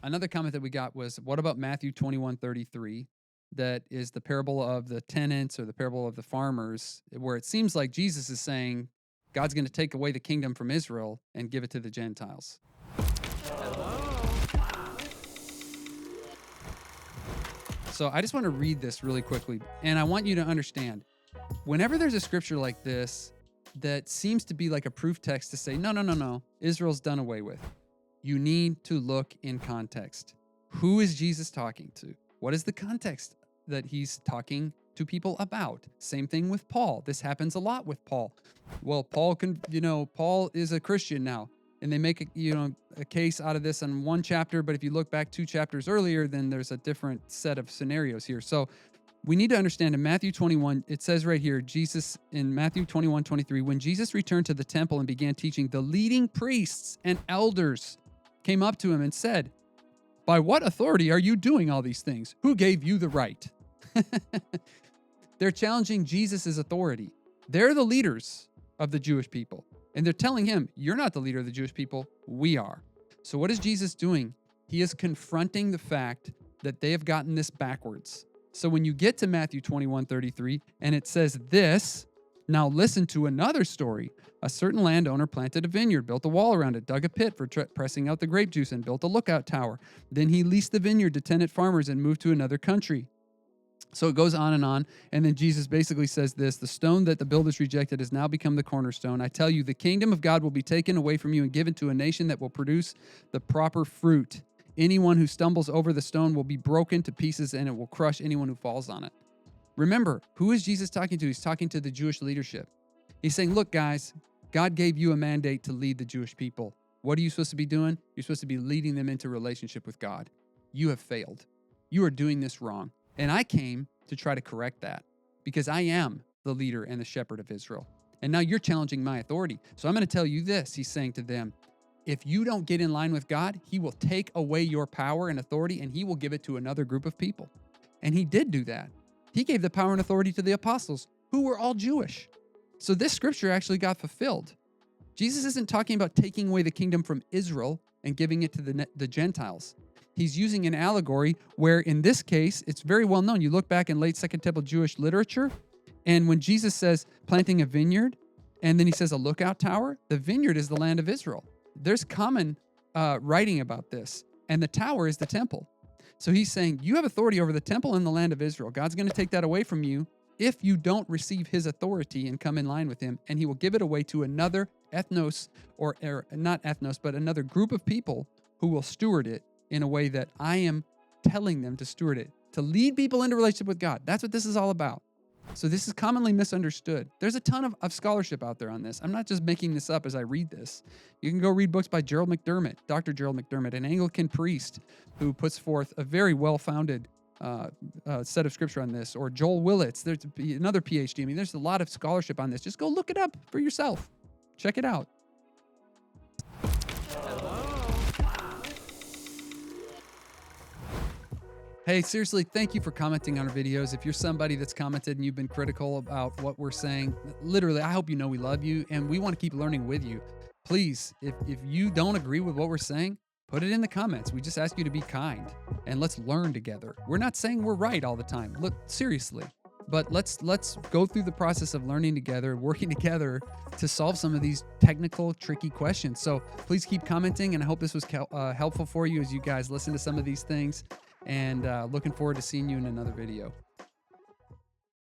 Another comment that we got was, what about Matthew 21:33? That is the parable of the tenants or the parable of the farmers, where it seems like Jesus is saying God's going to take away the kingdom from Israel and give it to the Gentiles. So I just want to read this really quickly, and I want you to understand, whenever there's a scripture like this that seems to be like a proof text to say, no, Israel's done away with, you need to look in context. Who is Jesus talking to? What is the context that he's talking to people about? Same thing with Paul. This happens a lot with Paul. Well, Paul is a Christian now, and they make a case out of this in one chapter, but if you look back 2 chapters earlier, then there's a different set of scenarios here. So we need to understand in Matthew 21, it says right here, Jesus in Matthew 21:23, when Jesus returned to the temple and began teaching, the leading priests and elders came up to him and said, "By what authority are you doing all these things? Who gave you the right?" They're challenging Jesus' authority. They're the leaders of the Jewish people. And they're telling him, you're not the leader of the Jewish people, we are. So what is Jesus doing? He is confronting the fact that they have gotten this backwards. So when you get to Matthew 21:33, and it says this, now listen to another story. A certain landowner planted a vineyard, built a wall around it, dug a pit for pressing out the grape juice, and built a lookout tower. Then he leased the vineyard to tenant farmers and moved to another country. So it goes on, and then Jesus basically says this, the stone that the builders rejected has now become the cornerstone. I tell you, the kingdom of God will be taken away from you and given to a nation that will produce the proper fruit. Anyone who stumbles over the stone will be broken to pieces, and it will crush anyone who falls on it. Remember, who is Jesus talking to? He's talking to the Jewish leadership. He's saying, look, guys, God gave you a mandate to lead the Jewish people. What are you supposed to be doing? You're supposed to be leading them into relationship with God. You have failed. You are doing this wrong. And I came to try to correct that because I am the leader and the shepherd of Israel. And now you're challenging my authority. So I'm going to tell you this, he's saying to them, if you don't get in line with God, he will take away your power and authority and he will give it to another group of people. And he did do that. He gave the power and authority to the apostles, who were all Jewish. So this scripture actually got fulfilled. Jesus isn't talking about taking away the kingdom from Israel and giving it to the Gentiles. He's using an allegory where, in this case, it's very well known. You look back in late Second Temple Jewish literature, and when Jesus says planting a vineyard, and then he says a lookout tower, the vineyard is the land of Israel. There's common writing about this, and the tower is the temple. So he's saying, you have authority over the temple and the land of Israel. God's going to take that away from you if you don't receive his authority and come in line with him, and he will give it away to another ethnos, or not ethnos, but another group of people who will steward it in a way that I am telling them to steward it, to lead people into relationship with God. That's what this is all about. So this is commonly misunderstood. There's a ton of scholarship out there on this. I'm not just making this up as I read this. You can go read books by Gerald McDermott, Dr. Gerald McDermott, an Anglican priest who puts forth a very well-founded set of scripture on this, or Joel Willits. There's another PhD. I mean, there's a lot of scholarship on this. Just go look it up for yourself. Check it out. Hey, seriously, thank you for commenting on our videos. If you're somebody that's commented and you've been critical about what we're saying, literally, I hope you know we love you and we want to keep learning with you. Please, if you don't agree with what we're saying, put it in the comments. We just ask you to be kind and let's learn together. We're not saying we're right all the time. Look, seriously. But let's go through the process of learning together, working together to solve some of these technical, tricky questions. So please keep commenting, and I hope this was helpful for you as you guys listen to some of these things. And looking forward to seeing you in another video.